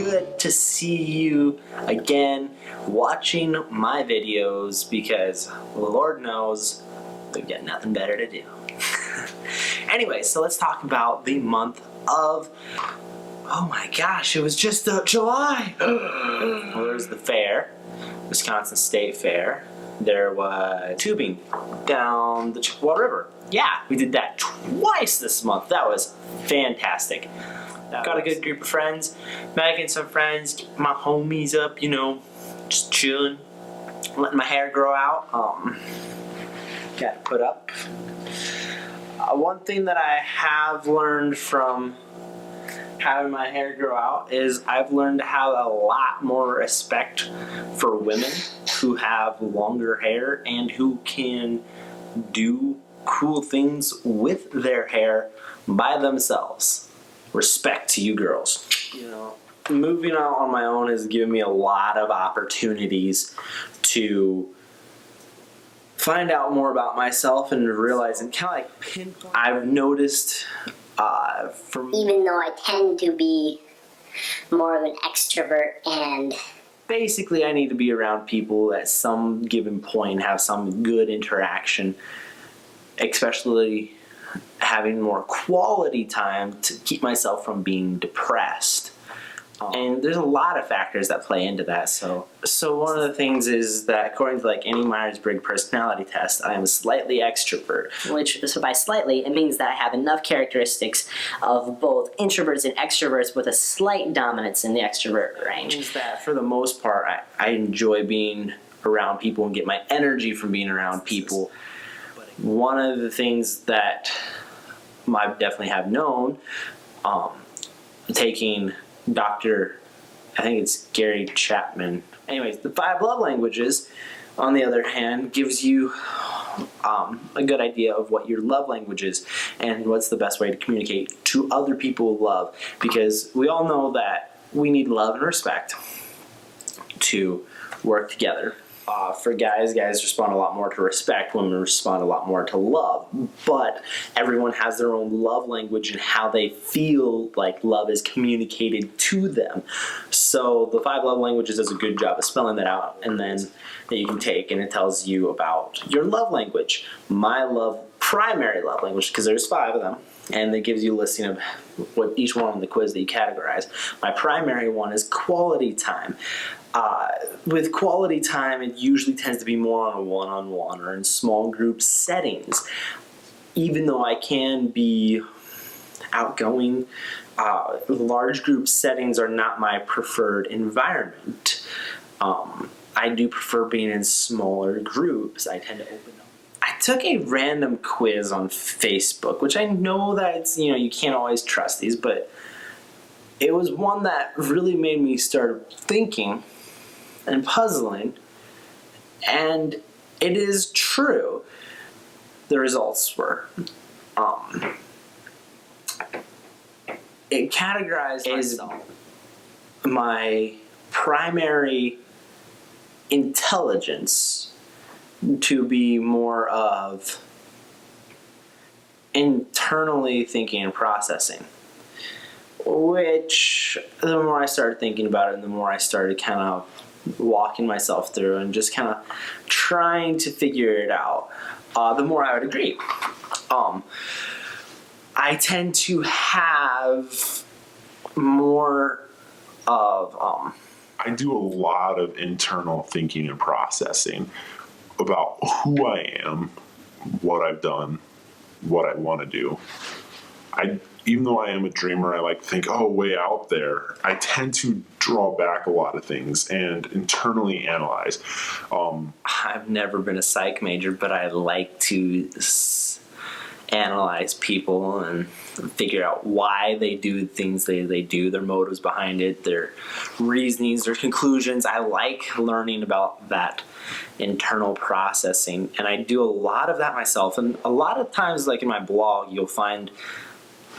good to see you again watching my videos because Lord knows we've got nothing better to do. Anyway, so let's talk about the month of, oh my gosh, it was just July. Well, there was the fair, Wisconsin State Fair. There was tubing down the Chippewa River. Yeah, we did that twice this month. That was fantastic. Got a good group of friends, making some friends, my homies up, you know, just chilling, letting my hair grow out. Got to put up. One thing that I have learned from having my hair grow out is I've learned to have a lot more respect for women who have longer hair and who can do cool things with their hair by themselves. Respect to you girls. You know, moving out on my own has given me a lot of opportunities to find out more about myself and realize and kind of like pinpoint. I've noticed even though I tend to be more of an extrovert, and basically I need to be around people at some given point, have some good interaction, especially having more quality time to keep myself from being depressed. And there's a lot of factors that play into that. So one of the things is that according to like any Myers-Briggs personality test, I am slightly extrovert. so by slightly, it means that I have enough characteristics of both introverts and extroverts with a slight dominance in the extrovert range. Means that for the most part, I enjoy being around people and get my energy from being around people. One of the things that I definitely have known, taking Dr. I think it's Gary Chapman. Anyways, the 5 love languages, on the other hand, gives you a good idea of what your love language is and what's the best way to communicate to other people love. Because we all know that we need love and respect to work together. For guys respond a lot more to respect, women respond a lot more to love. But everyone has their own love language and how they feel like love is communicated to them. So the 5 love languages does a good job of spelling that out, and then that you can take, and it tells you about your love language. My primary love language, because there's 5 of them, and it gives you a listing of what each one on the quiz that you categorize. My primary one is quality time. With quality time, it usually tends to be more on a one-on-one or in small group settings. Even though I can be outgoing, large group settings are not my preferred environment. I do prefer being in smaller groups. I tend to open up. I took a random quiz on Facebook, which I know that it's, you know, you can't always trust these, but it was one that really made me start thinking and puzzling, and it is true. The results were it categorized myself, my primary intelligence to be more of internally thinking and processing, which the more I started thinking about it and the more I started kind of walking myself through and just kind of trying to figure it out, the more I would agree. I tend to have more of I do a lot of internal thinking and processing about who I am, what I've done, what I want to do. Even though I am a dreamer, I like to think, oh, way out there. I tend to draw back a lot of things and internally analyze. I've never been a psych major, but I like to analyze people and figure out why they do things they do, their motives behind it, their reasonings, their conclusions. I like learning about that internal processing, and I do a lot of that myself. And a lot of times, like in my blog, you'll find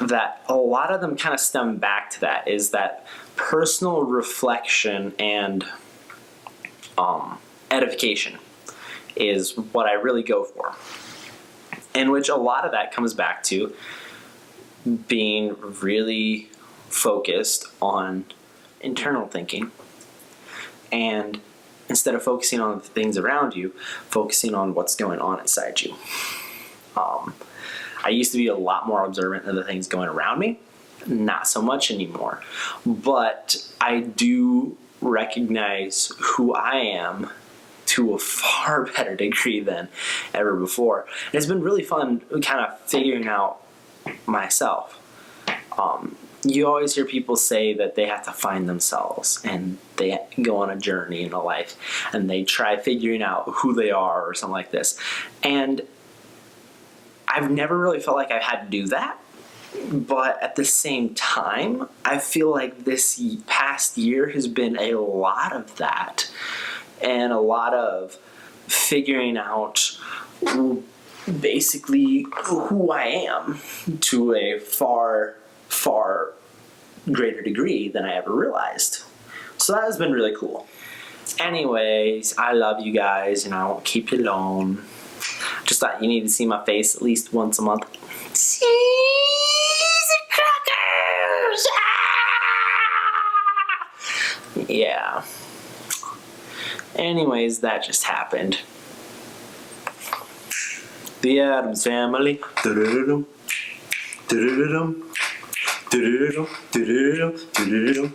that a lot of them kind of stem back to that, is that personal reflection and edification is what I really go for. In which a lot of that comes back to being really focused on internal thinking, and instead of focusing on the things around you, focusing on what's going on inside you. I used to be a lot more observant of the things going around me, not so much anymore. But I do recognize who I am to a far better degree than ever before. And it's been really fun kind of figuring out myself. You always hear people say that they have to find themselves and they go on a journey in a life and they try figuring out who they are or something like this. And I've never really felt like I've had to do that. But at the same time, I feel like this past year has been a lot of that. And a lot of figuring out basically who I am to a far, far greater degree than I ever realized. So that has been really cool. Anyways, I love you guys and I won't keep you long. Just thought you need to see my face at least once a month. Cheese and crackers! Ah! Yeah. Anyways, that just happened. The Addams Family. Do-do-do-dum. Do-do-do-dum. Do-do-do-dum. Do-do-do-dum. Do-do-do-dum.